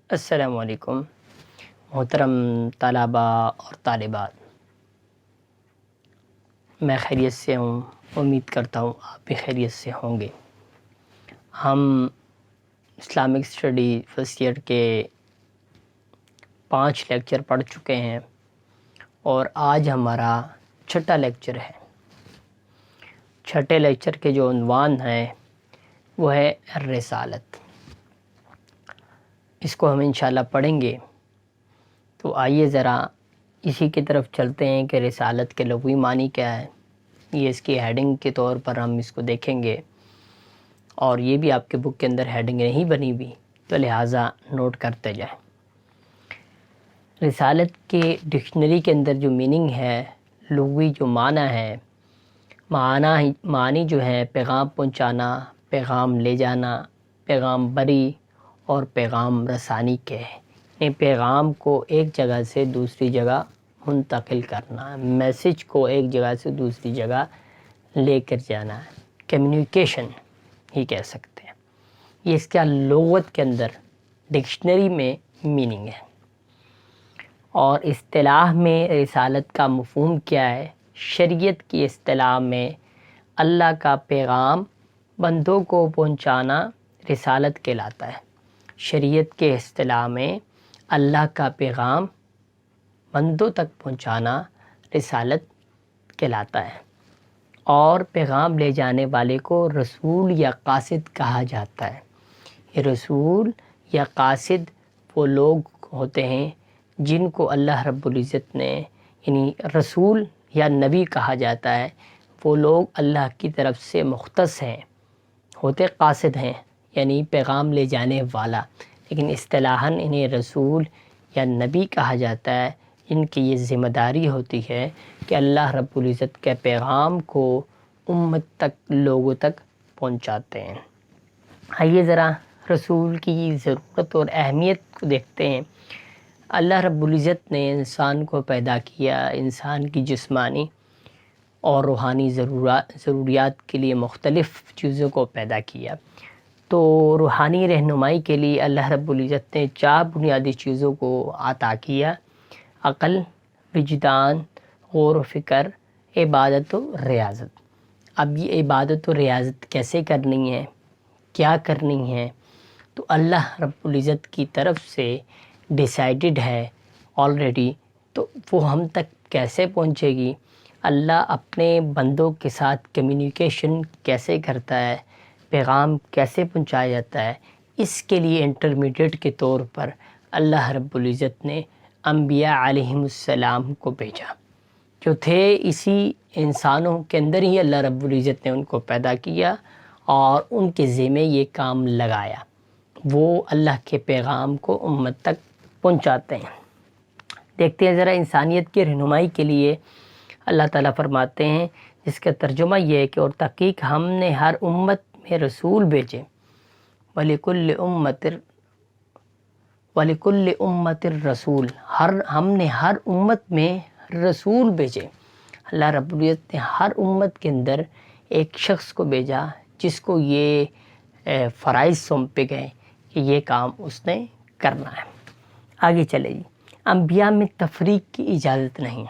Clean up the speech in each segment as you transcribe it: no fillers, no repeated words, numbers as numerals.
السلام علیکم محترم طلبہ اور طالبات، میں خیریت سے ہوں، امید کرتا ہوں آپ بھی خیریت سے ہوں گے۔ ہم اسلامک اسٹڈی فرسٹ ایئر کے 5 لیکچر پڑھ چکے ہیں اور آج ہمارا چھٹا لیکچر ہے۔ چھٹے لیکچر کے جو عنوان ہے وہ ہے رسالت۔ اس کو ہم انشاءاللہ پڑھیں گے، تو آئیے ذرا اسی کی طرف چلتے ہیں کہ رسالت کے لغوی معنی کیا ہے۔ یہ اس کی ہیڈنگ کے طور پر ہم اس کو دیکھیں گے، اور یہ بھی آپ کے بک کے اندر ہیڈنگ نہیں بنی ہوئی، تو لہٰذا نوٹ کرتے جائیں۔ رسالت کے ڈکشنری کے اندر جو میننگ ہے، لغوی جو معنی ہے، معنی جو ہے پیغام پہنچانا، پیغام لے جانا، پیغام بری اور پیغام رسانی کے ہیں۔ یعنی پیغام کو ایک جگہ سے دوسری جگہ منتقل کرنا، میسج کو ایک جگہ سے دوسری جگہ لے کر جانا، کمیونیکیشن ہی کہہ سکتے ہیں۔ یہ اس کا لغت کے اندر ڈکشنری میں میننگ ہے۔ اور اصطلاح میں رسالت کا مفہوم کیا ہے؟ شریعت کی اصطلاح میں اللہ کا پیغام بندوں کو پہنچانا رسالت کہلاتا ہے۔ شریعت کے اصطلاح میں اللہ کا پیغام بندوں تک پہنچانا رسالت کہلاتا ہے، اور پیغام لے جانے والے کو رسول یا قاصد کہا جاتا ہے۔ یہ رسول یا قاصد وہ لوگ ہوتے ہیں جن کو اللہ رب العزت نے، یعنی رسول یا نبی کہا جاتا ہے، وہ لوگ اللہ کی طرف سے مختص ہیں، ہوتے قاصد ہیں، یعنی پیغام لے جانے والا، لیکن اصطلاحاً انہیں رسول یا نبی کہا جاتا ہے، ان کی یہ ذمہ داری ہوتی ہے کہ اللہ رب العزت کے پیغام کو امت تک، لوگوں تک پہنچاتے ہیں۔ آئیے ذرا رسول کی ضرورت اور اہمیت کو دیکھتے ہیں۔ اللہ رب العزت نے انسان کو پیدا کیا، انسان کی جسمانی اور روحانی ضروریات کے لیے مختلف چیزوں کو پیدا کیا۔ تو روحانی رہنمائی کے لیے اللہ رب العزت نے 4 بنیادی چیزوں کو عطا کیا: عقل، وجدان، غور و فکر، عبادت و ریاضت۔ اب یہ عبادت و ریاضت کیسے کرنی ہے، کیا کرنی ہے، تو اللہ رب العزت کی طرف سے ڈیسائیڈڈ ہے آلریڈی، تو وہ ہم تک کیسے پہنچے گی؟ اللہ اپنے بندوں کے ساتھ کمیونیکیشن کیسے کرتا ہے، پیغام کیسے پہنچایا جاتا ہے؟ اس کے لیے انٹرمیڈیٹ کے طور پر اللہ رب العزت نے انبیاء علیہم السلام کو بھیجا، جو تھے اسی انسانوں کے اندر ہی اللہ رب العزت نے ان کو پیدا کیا اور ان کے ذمہ یہ کام لگایا، وہ اللہ کے پیغام کو امت تک پہنچاتے ہیں۔ دیکھتے ہیں ذرا انسانیت کی رہنمائی کے لیے اللہ تعالیٰ فرماتے ہیں، جس کا ترجمہ یہ ہے کہ اور تحقیق ہم نے ہر امت میں رسول بھیجے، وَلِكُلِّ أُمَّةٍ رسول، ہم نے ہر امت میں رسول بھیجے۔ اللہ رب العزت نے ہر امت کے اندر ایک شخص کو بھیجا جس کو یہ فرائض سونپے گئے کہ یہ کام اس نے کرنا ہے۔ آگے چلے جی، انبیاء میں تفریق کی اجازت نہیں۔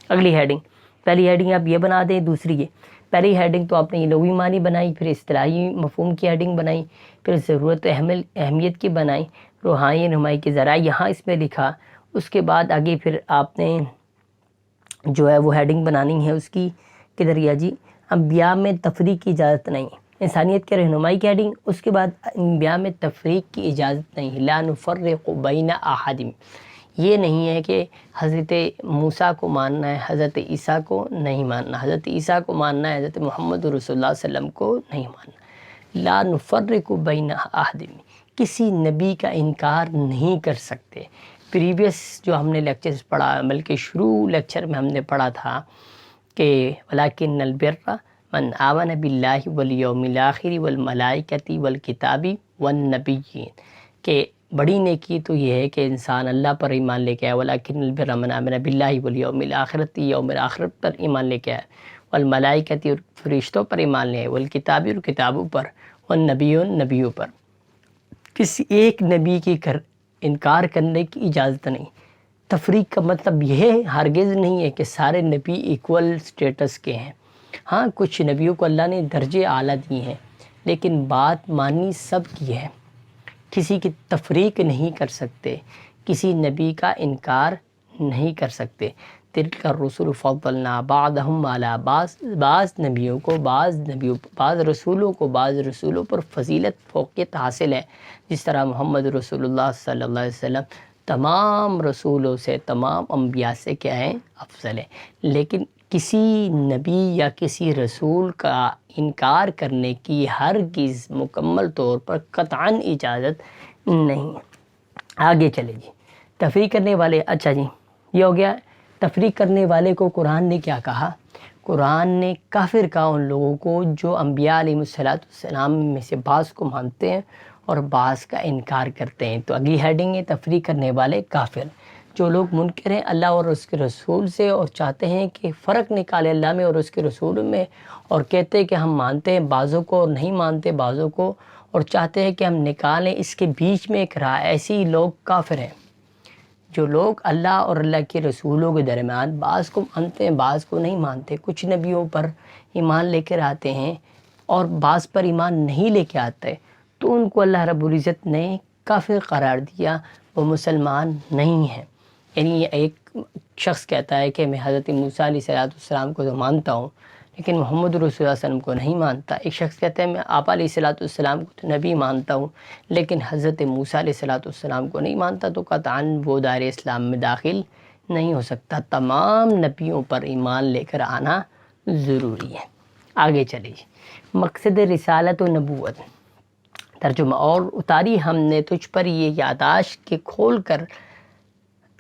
اگلی ہیڈنگ، پہلی ہیڈنگ آپ یہ بنا دیں، دوسری یہ۔ پہلی ہیڈنگ تو آپ نے یہ لغوی معنی بنائی، پھر اصطلاحی مفہوم کی ہیڈنگ بنائی، پھر ضرورت اہمیت کی بنائی، روحانی رہنمائی کے ذرائع یہاں اس میں لکھا۔ اس کے بعد آگے پھر آپ نے جو ہے وہ ہیڈنگ بنانی ہے اس کی، کدھر گیا جی؟ انبیاء میں تفریق کی اجازت نہیں، انسانیت کے رہنمائی کی ہیڈنگ۔ اس کے بعد انبیاء میں تفریق کی اجازت نہیں، لا نفرق بین احد، یہ نہیں ہے کہ حضرت موسیٰ کو ماننا ہے، حضرت عیسیٰ کو نہیں ماننا، حضرت عیسیٰ کو ماننا ہے، حضرت محمد رسول اللہ صلی اللہ علیہ وسلم کو نہیں ماننا۔ لا نفرق بین احد، کسی نبی کا انکار نہیں کر سکتے۔ پریویس جو ہم نے لیکچرز پڑھا، بلکہ شروع لیکچر میں ہم نے پڑھا تھا کہ وَلَكِنَّ الْبِرَّ مَنْ آمَنَ بِاللَّهِ وَالْيَوْمِ الْآخِرِ وَالْمَلَائِكَةِ وَالْكِتَابِ وَالنَّبِيِّينَ، کہ بڑی نیکی تو یہ ہے کہ انسان اللہ پر ایمان لے کے آئے، وَلَكِنَّ الْبِرَّ مَنْ آمَنَ بِاللَّهِ وَالْيَوْمِ الْآخِرِ، یوم آخرت پر ایمان لے کے آئے، والملائکۃ، اور فرشتوں پر ایمان لے آئے، والکتاب، اور کتابوں پر، والنبیون، نبیوں پر۔ کسی ایک نبی کی انکار کرنے کی اجازت نہیں۔ تفریق کا مطلب یہ ہرگز نہیں ہے کہ سارے نبی ایکول سٹیٹس کے ہیں۔ ہاں، کچھ نبیوں کو اللہ نے درجے اعلیٰ دی ہیں، لیکن بات ماننی سب کی ہے، کسی کی تفریق نہیں کر سکتے، کسی نبی کا انکار نہیں کر سکتے۔ تلک الرسل فضلنا بعضهم علی بعض نبیوں کو بعض رسولوں پر فضیلت فوقیت حاصل ہے، جس طرح محمد رسول اللہ صلی اللہ علیہ وسلم تمام رسولوں سے، تمام انبیاء سے کیا ہیں؟ افضل ہے۔ لیکن کسی نبی یا کسی رسول کا انکار کرنے کی ہرگز مکمل طور پر قطعاً اجازت نہیں ہے۔ آگے چلے جی، تفریق کرنے والے، اچھا جی یہ ہو گیا۔ تفریق کرنے والے کو قرآن نے کیا کہا؟ قرآن نے کافر کہا ان لوگوں کو جو انبیاء علیہ السلام میں سے بعض کو مانتے ہیں اور بعض کا انکار کرتے ہیں۔ تو اگلی ہیڈنگ ہے تفریق کرنے والے کافر، جو لوگ منکر ہیں اللہ اور اس کے رسول سے اور چاہتے ہیں کہ فرق نکالے اللہ میں اور اس کے رسول میں، اور کہتے ہیں کہ ہم مانتے ہیں بعضوں کو اور نہیں مانتے بعضوں کو، اور چاہتے ہیں کہ ہم نکالیں اس کے بیچ میں ایک راہ، ایسی لوگ کافر ہیں۔ جو لوگ اللہ اور اللہ کے رسولوں کے درمیان بعض کو مانتے ہیں بعض کو نہیں مانتے، کچھ نبیوں پر ایمان لے کر آتے ہیں اور بعض پر ایمان نہیں لے کے آتے، تو ان کو اللہ رب العزت نے کافر قرار دیا، وہ مسلمان نہیں ہیں۔ یعنی ایک شخص کہتا ہے کہ میں حضرت موسیٰ علیہ السلام کو تو مانتا ہوں لیکن محمد رسول اللہ صلی اللہ علیہ وسلم کو نہیں مانتا۔ ایک شخص کہتا ہے میں آپ علیہ السلام کو تو نبی مانتا ہوں لیکن حضرت موسیٰ علیہ السلام کو نہیں مانتا، تو قطعاً وہ دائرہ اسلام میں داخل نہیں ہو سکتا۔ تمام نبیوں پر ایمان لے کر آنا ضروری ہے۔ آگے چلیے، مقصد رسالت و نبوت، ترجمہ، اور اتاری ہم نے تجھ پر یہ یادداشت کہ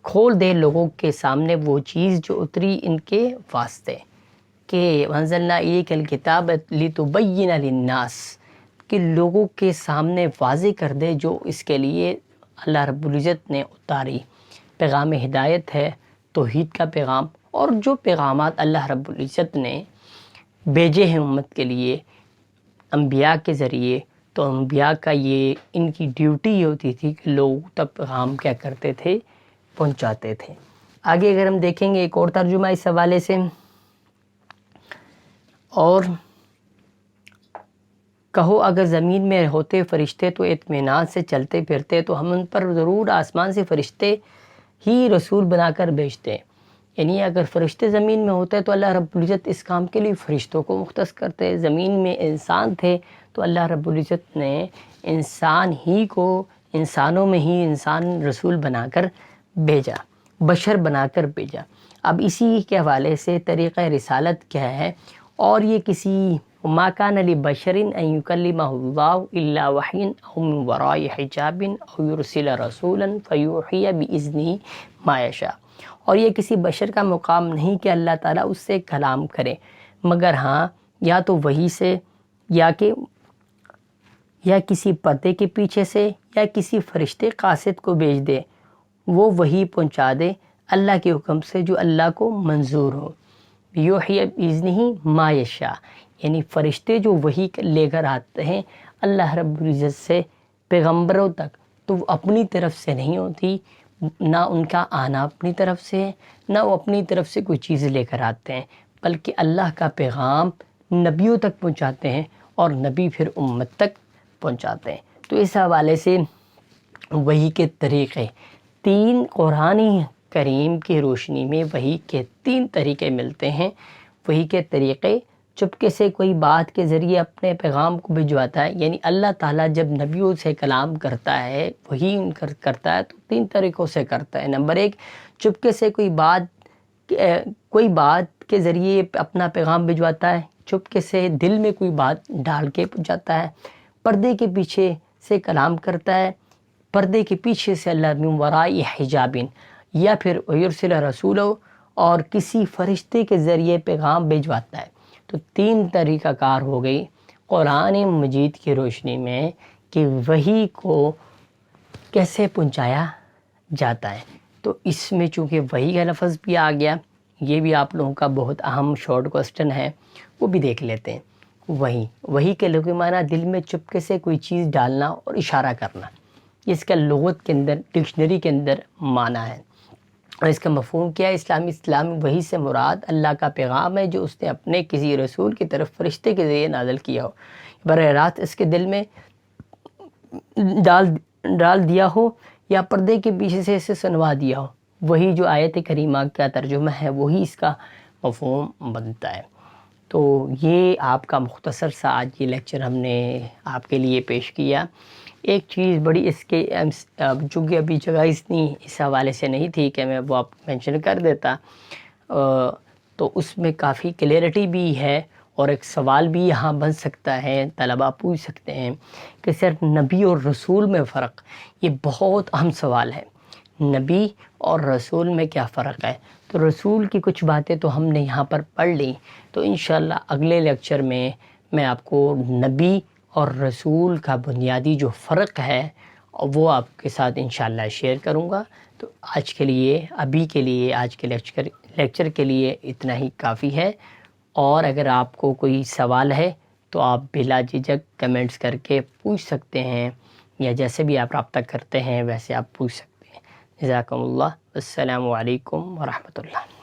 کھول دے لوگوں کے سامنے وہ چیز جو اتری ان کے واسطے، کہ انزلنا الیک الکتاب لتبین للناس، کہ لوگوں کے سامنے واضح کر دے جو اس کے لیے اللہ رب العزت نے اتاری۔ پیغام ہدایت ہے، توحید کا پیغام، اور جو پیغامات اللہ رب العزت نے بھیجے ہیں امت کے لیے انبیاء کے ذریعے، تو انبیاء کا یہ ان کی ڈیوٹی یہ ہوتی تھی کہ لوگوں تک پیغام کیا کرتے تھے؟ پہنچاتے تھے۔ آگے اگر ہم دیکھیں گے ایک اور ترجمہ اس حوالے سے، اور کہو اگر زمین میں ہوتے فرشتے تو اطمینان سے چلتے پھرتے، تو ہم ان پر ضرور آسمان سے فرشتے ہی رسول بنا کر بھیجتے۔ یعنی اگر فرشتے زمین میں ہوتے تو اللہ رب العزت اس کام کے لیے فرشتوں کو مختص کرتے۔ زمین میں انسان تھے تو اللہ رب العزت نے انسانوں میں ہی انسان رسول بنا کر بھیجا، بشر بنا کر بھیجا۔ اب اسی کے حوالے سے طریقہ رسالت کیا ہے، اور یہ کسی ما کان لبشر ان یکلمہ اللہ الا وحی او من وراء حجاب او یرسل رسولا فیوحی باذنہ ما یشاء، اور یہ کسی بشر کا مقام نہیں کہ اللہ تعالیٰ اس سے کلام کرے، مگر ہاں یا تو وحی سے یا کسی پردے کے پیچھے سے یا کسی فرشتے قاصد کو بھیج دے، وہ وحی پہنچا دے اللہ کے حکم سے جو اللہ کو منظور ہو۔ یوحی باذنہ ما یشاء، یعنی فرشتے جو وحی لے کر آتے ہیں اللہ رب العزت سے پیغمبروں تک، تو وہ اپنی طرف سے نہیں ہوتی، نہ ان کا آنا اپنی طرف سے ہے، نہ وہ اپنی طرف سے کوئی چیز لے کر آتے ہیں، بلکہ اللہ کا پیغام نبیوں تک پہنچاتے ہیں اور نبی پھر امت تک پہنچاتے ہیں۔ تو اس حوالے سے وحی کے طریقے تین، قرآن کریم کی روشنی میں وحی کے تین طریقے ملتے ہیں۔ وحی کے طریقے، چپکے سے کوئی بات کے ذریعے اپنے پیغام کو بھجواتا ہے، یعنی اللہ تعالیٰ جب نبیوں سے کلام کرتا ہے، وحی کرتا ہے تو تین طریقوں سے کرتا ہے۔ نمبر ایک، چپکے سے کوئی بات کے ذریعے اپنا پیغام بھجواتا ہے، چپکے سے دل میں کوئی بات ڈال کے پہنچاتا ہے۔ پردے کے پیچھے سے کلام کرتا ہے، پردے کے پیچھے سے اللہ من وراء حجاب، یا پھر یرسل رسولہ، اور کسی فرشتے کے ذریعے پیغام بھجواتا ہے۔ تو تین طریقہ کار ہو گئی قرآن مجید کی روشنی میں کہ وحی کو کیسے پہنچایا جاتا ہے۔ تو اس میں چونکہ وحی کا لفظ بھی آ گیا، یہ بھی آپ لوگوں کا بہت اہم شارٹ کوسچن ہے، وہ بھی دیکھ لیتے ہیں۔ وحی کے لغوی معنی دل میں چپکے سے کوئی چیز ڈالنا اور اشارہ کرنا، یہ اس کا لغت کے اندر ڈکشنری کے اندر معنی ہے، اور اس کا مفہوم کیا ہے؟ اسلام وحی سے مراد اللہ کا پیغام ہے جو اس نے اپنے کسی رسول کی طرف فرشتے کے ذریعے نازل کیا ہو، براہ راست اس کے دل میں ڈال دیا ہو یا پردے کے پیچھے سے اسے سنوا دیا ہو۔ وہی جو آیت کریمہ کا ترجمہ ہے وہی اس کا مفہوم بنتا ہے۔ تو یہ آپ کا مختصر سا آج یہ لیکچر ہم نے آپ کے لیے پیش کیا۔ ایک چیز بڑی اس کے چونکہ ابھی جگہ اس حوالے سے نہیں تھی کہ میں وہ آپ مینشن کر دیتا، تو اس میں کافی کلیئرٹی بھی ہے، اور ایک سوال بھی یہاں بن سکتا ہے، طلباء پوچھ سکتے ہیں کہ صرف نبی اور رسول میں فرق، یہ بہت اہم سوال ہے، نبی اور رسول میں کیا فرق ہے؟ تو رسول کی کچھ باتیں تو ہم نے یہاں پر پڑھ لی، تو انشاءاللہ اگلے لیکچر میں میں آپ کو نبی اور رسول کا بنیادی جو فرق ہے وہ آپ کے ساتھ انشاءاللہ شیئر کروں گا۔ تو آج کے لیے آج کے لیکچر کے لیے اتنا ہی کافی ہے، اور اگر آپ کو کوئی سوال ہے تو آپ بلا جھجک کمنٹس کر کے پوچھ سکتے ہیں، یا جیسے بھی آپ رابطہ کرتے ہیں ویسے آپ پوچھ سکتے ہیں۔ جزاکم اللہ، السلام علیکم ورحمۃ اللہ۔